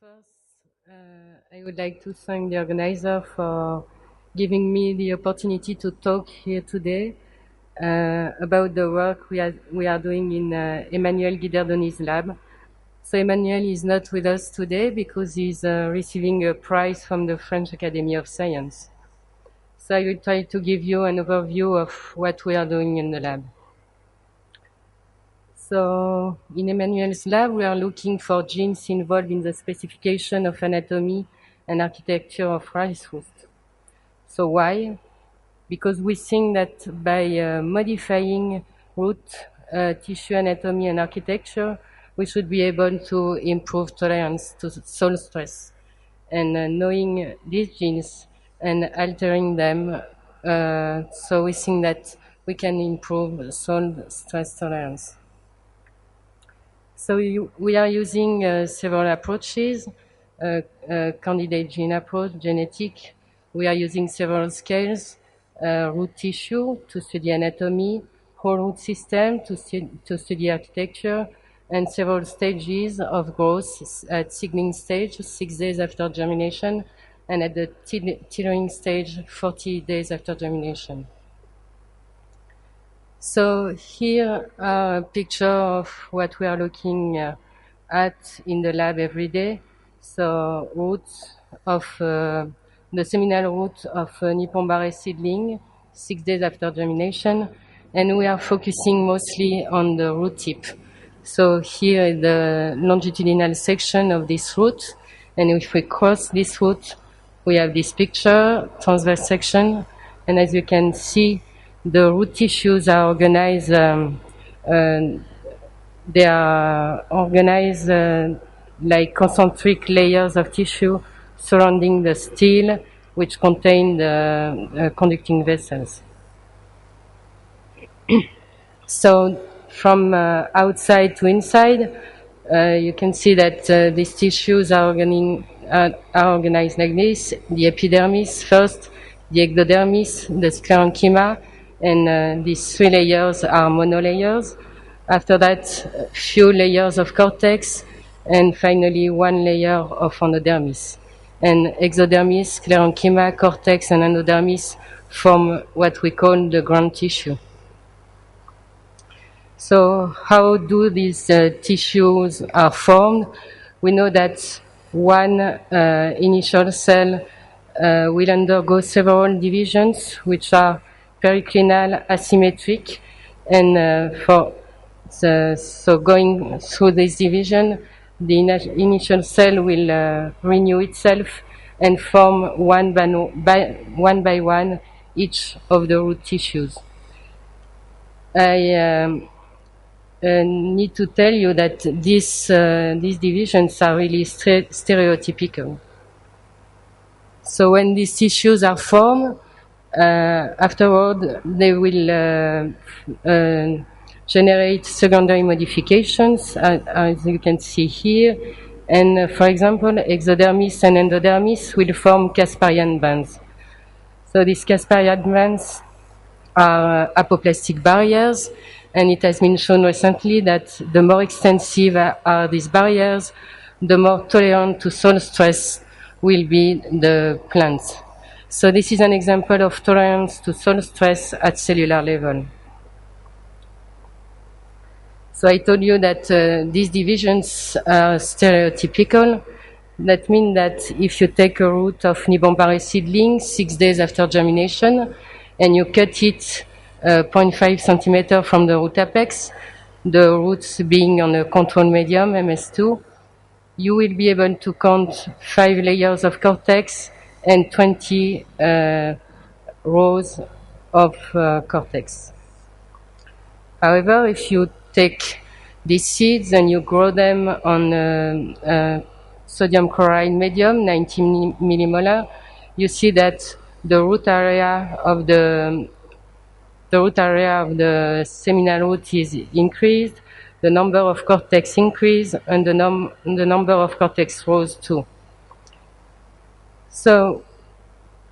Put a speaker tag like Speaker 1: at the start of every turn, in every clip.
Speaker 1: first, I would like to thank the organizer for giving me the opportunity to talk here today about the work we are doing in Emmanuel Guiderdoni's lab. So Emmanuel is not with us today because he's receiving a prize from the French Academy of Science. So I will try to give you an overview of what we are doing in the lab. So in Emmanuel's lab, we are looking for genes involved in the specification of anatomy and architecture of rice root. So why? Because we think that by modifying root tissue anatomy and architecture, we should be able to improve tolerance to soil stress. And knowing these genes and altering them, so we think that we can improve soil stress tolerance. So we are using several approaches, candidate gene approach, genetic. We are using several scales, root tissue to study anatomy, whole root system to study architecture, and several stages of growth at seedling stage, 6 days after germination, and at the tillering stage, 40 days after germination. So here are a picture of what we are looking at in the lab every day. So roots of the seminal root of Nippon barré seedling, 6 days after germination, and we are focusing mostly on the root tip. So here is the longitudinal section of this root, and if we cross this root, we have this picture, transverse section, and as you can see, the root tissues are organized, they are organized like concentric layers of tissue surrounding the stele, which contain the conducting vessels. So from outside to inside, you can see that these tissues are organized like this. The epidermis first, the ectodermis, the sclerenchyma, and these 3 layers are monolayers. After that, few layers of cortex, and finally 1 layer of endodermis. And exodermis, sclerenchyma, cortex, and endodermis form what we call the ground tissue. So how do these tissues are formed? We know that one initial cell will undergo several divisions, which are periclinal, asymmetric, and so going through this division, the initial cell will renew itself and form one by one each of the root tissues. I need to tell you that these divisions are really stereotypical. So when these tissues are formed, afterward they will generate secondary modifications, as you can see here. And for example, exodermis and endodermis will form Casparian bands. So these Casparian bands are apoplastic barriers, and it has been shown recently that the more extensive are these barriers, the more tolerant to soil stress will be the plants. So this is an example of tolerance to soil stress at cellular level. So I told you that these divisions are stereotypical. That means that if you take a root of Nippon barré seedling 6 days after germination, and you cut it 0.5 centimeter from the root apex, the roots being on a control medium, MS2, you will be able to count 5 layers of cortex and 20 rows of cortex. However, if you take these seeds and you grow them on sodium chloride medium, 90 millimolar, you see that the root area of the seminal root is increased, the number of cortex increased, and the number of cortex rows too. So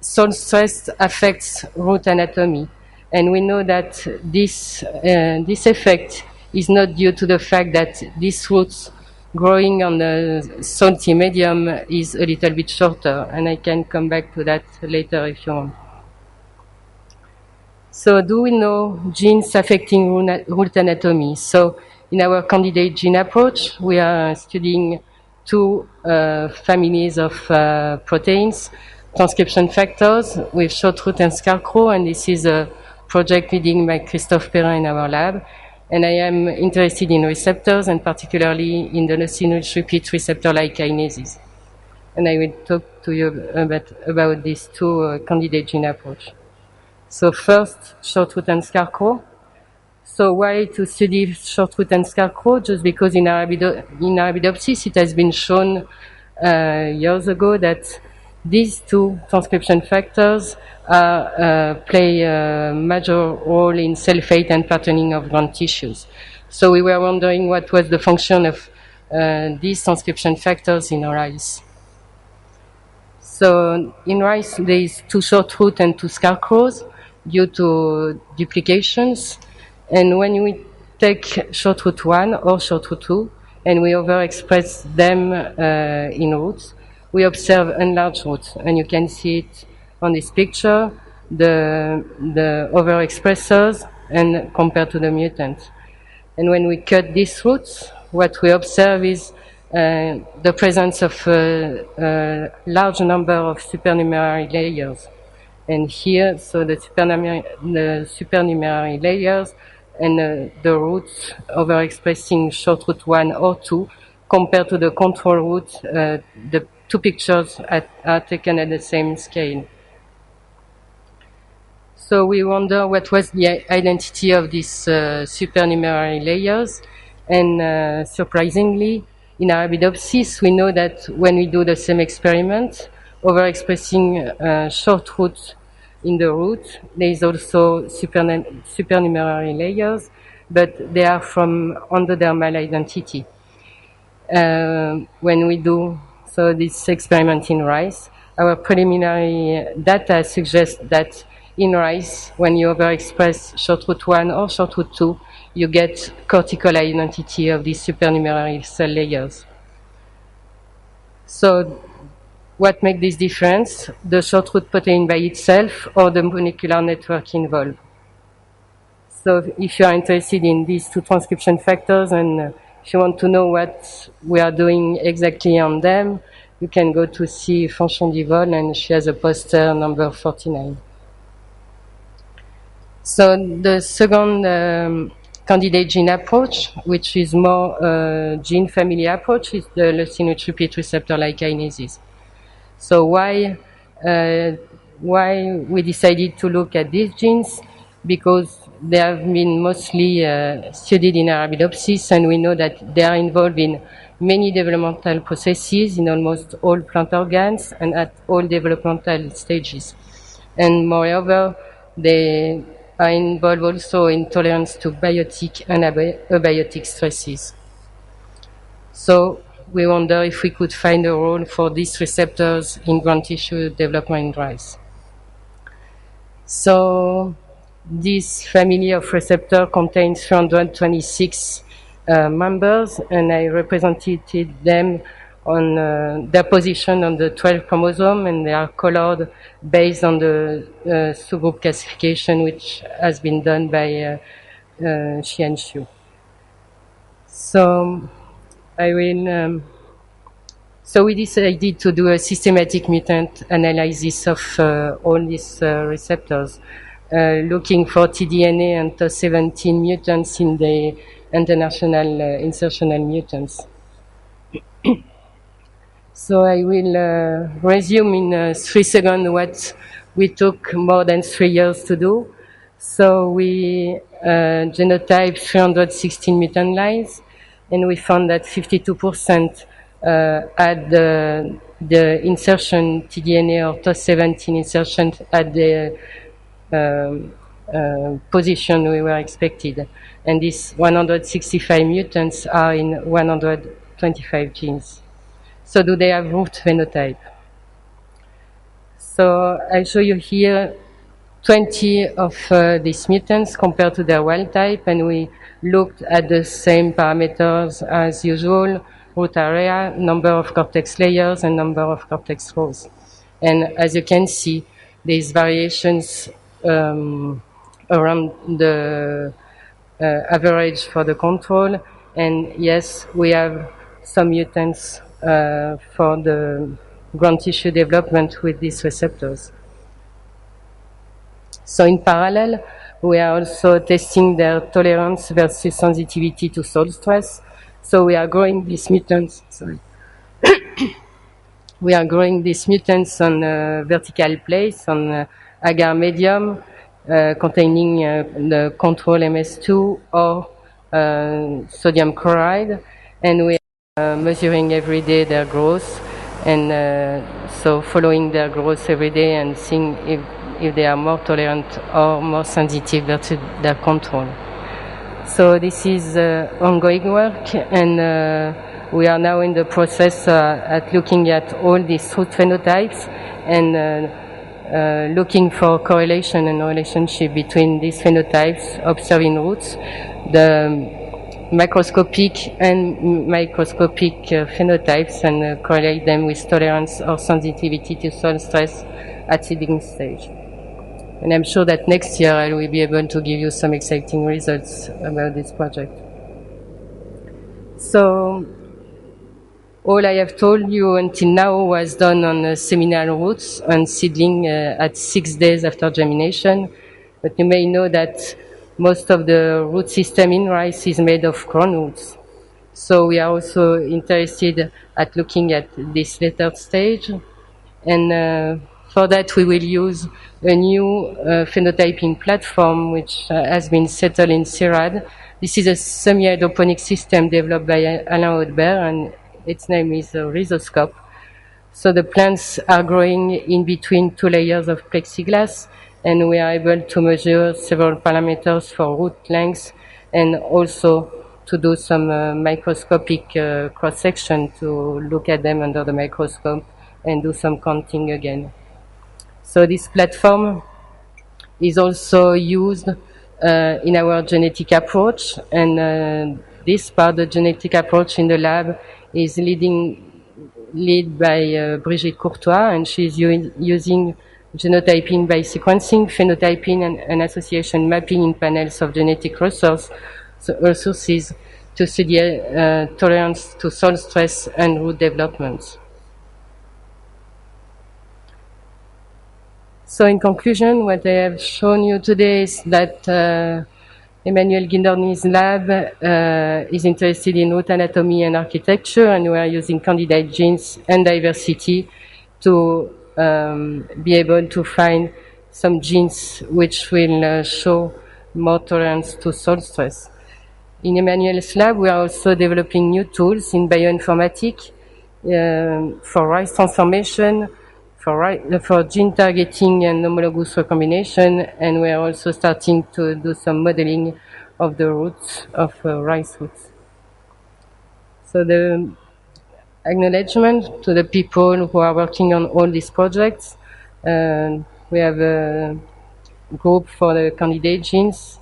Speaker 1: soil stress affects root anatomy, and we know that this effect is not due to the fact that these roots growing on the salty medium is a little bit shorter, and I can come back to that later if you want. So do we know genes affecting root anatomy? So in our candidate gene approach, we are studying two families of proteins, transcription factors with short root and scarecrow, and this is a project leading by Christophe Perrin in our lab. And I am interested in receptors, and particularly in the leucine repeat receptor-like kinases. And I will talk to you about these two candidate gene approach. So first, short root and scarecrow. So why to study short root and scarecrow? Just because in Arabidopsis it has been shown years ago that these two transcription factors play a major role in cell fate and patterning of ground tissues. So we were wondering what was the function of these transcription factors in rice. So in rice there is two short root and two scarecrows due to duplications. And when we take short root 1 or short root 2 and we overexpress them in roots, we observe enlarged roots. And you can see it on this picture, the overexpressors and compared to the mutants. And when we cut these roots, what we observe is the presence of a large number of supernumerary layers. And here, so the supernumerary layers and the roots overexpressing short root 1 or 2 compared to the control root, the two pictures are taken at the same scale. So we wonder what was the identity of these supernumerary layers, and surprisingly, in Arabidopsis, we know that when we do the same experiment, overexpressing short roots in the root, there is also supernumerary layers, but they are from endodermal identity. When we do this experiment in rice, our preliminary data suggests that in rice, when you overexpress short root 1 or short root 2, you get cortical identity of these supernumerary cell layers. So what makes this difference? The short root protein by itself or the molecular network involved? So if you are interested in these two transcription factors and if you want to know what we are doing exactly on them, you can go to see Dievart, and she has a poster number 49. So the second candidate gene approach, which is more gene family approach, is the leucine repeat receptor-like kinases. So why we decided to look at these genes? Because they have been mostly studied in Arabidopsis, and we know that they are involved in many developmental processes in almost all plant organs and at all developmental stages. And moreover, they are involved also in tolerance to biotic and abiotic stresses. So we wonder if we could find a role for these receptors in ground tissue development in rice. So this family of receptor contains 326 members, and I represented them on their position on the 12 chromosome, and they are colored based on the subgroup classification which has been done by Xi and Xu. So I will. So we decided to do a systematic mutant analysis of all these receptors, looking for tDNA and TOS17 mutants in the international insertional mutants. So I will resume in 3 seconds what we took more than 3 years to do. So we genotyped 316 mutant lines, and we found that 52% had the insertion tDNA or TOS17 insertion at the position we were expected. And these 165 mutants are in 125 genes. So do they have root phenotype? So I show you here 20 of these mutants compared to their wild type, and we looked at the same parameters as usual, root area, number of cortex layers, and number of cortex rows. And as you can see, these variations around the average for the control. And yes, we have some mutants for the ground tissue development with these receptors. So in parallel, we are also testing their tolerance versus sensitivity to soil stress. So we are growing these mutants, we are growing these mutants on vertical plates, on agar medium, containing the control MS2 or sodium chloride, and we are measuring every day their growth, and so following their growth every day and seeing if they are more tolerant or more sensitive versus their control. So this is ongoing work, and we are now in the process at looking at all these root phenotypes and looking for correlation and relationship between these phenotypes observed in roots, the macroscopic and microscopic phenotypes, and correlate them with tolerance or sensitivity to soil stress at seeding stage. And I'm sure that next year I will be able to give you some exciting results about this project. So all I have told you until now was done on seminal roots and seedling at 6 days after germination. But you may know that most of the root system in rice is made of crown roots. So we are also interested at looking at this later stage. And for that, we will use a new phenotyping platform which has been settled in CIRAD. This is a semi-hydroponic system developed by Alain Audebert, and its name is Rhizoscope. So the plants are growing in between 2 layers of plexiglass, and we are able to measure several parameters for root length and also to do some microscopic cross-section to look at them under the microscope and do some counting again. So this platform is also used in our genetic approach, and this part, the genetic approach in the lab, is led by Brigitte Courtois, and she's using genotyping by sequencing, phenotyping, and association mapping in panels of genetic resources to study tolerance to soil stress and root development. So in conclusion, what I have shown you today is that Emmanuel Guindorni's lab is interested in root anatomy and architecture, and we are using candidate genes and diversity to be able to find some genes which will show more tolerance to soil stress. In Emmanuel's lab, we are also developing new tools in bioinformatics for rice transformation, for gene targeting and homologous recombination, and we are also starting to do some modeling of the roots of rice roots. So the acknowledgement to the people who are working on all these projects. We have a group for the candidate genes,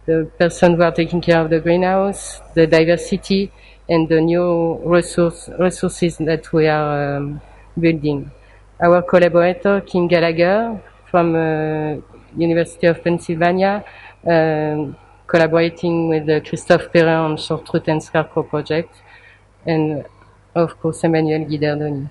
Speaker 1: the person who are taking care of the greenhouse, the diversity, and the new resources that we are building. Our collaborator, Kim Gallagher, from University of Pennsylvania, collaborating with Christophe Perrin on short root and scarecrow project, and of course Emmanuel Guindorni.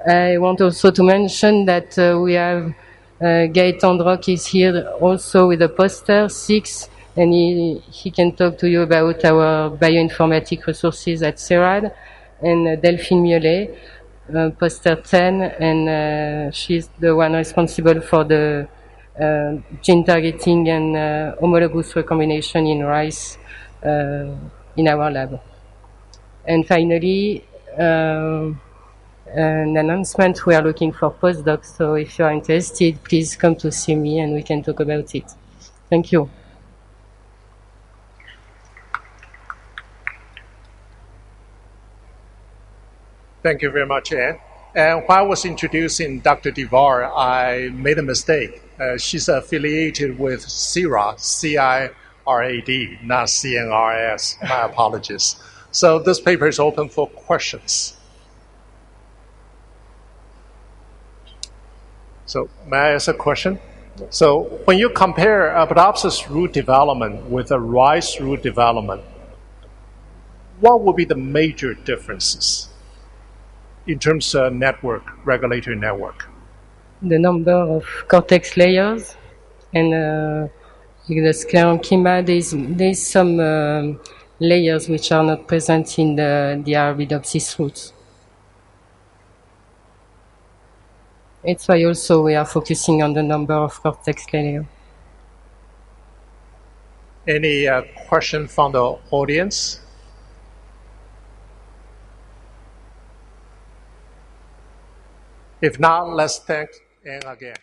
Speaker 1: I want also to mention that we have Gaëtan Drock is here also with a poster 6, and he can talk to you about our bioinformatic resources at CIRAD, and Delphine Miolet, poster 10, and she's the one responsible for the gene targeting and homologous recombination in rice in our lab. And finally, an announcement: we are looking for postdocs, so if you are interested, please come to see me and we can talk about it. Thank you.
Speaker 2: Thank you very much, Anne. And while I was introducing Dr. Dievart, I made a mistake. She's affiliated with CIRAD, C-I-R-A-D, not CNRS. My apologies. So this paper is open for questions. So may I ask a question? So when you compare Arabidopsis root development with a rice root development, what would be the major differences in terms of network, regulatory network?
Speaker 1: The number of cortex layers and the sclerenchyma, there's some layers which are not present in the Arabidopsis roots. It's why also we are focusing on the number of cortex layers.
Speaker 2: Any question from the audience? If not, let's thank Anne again.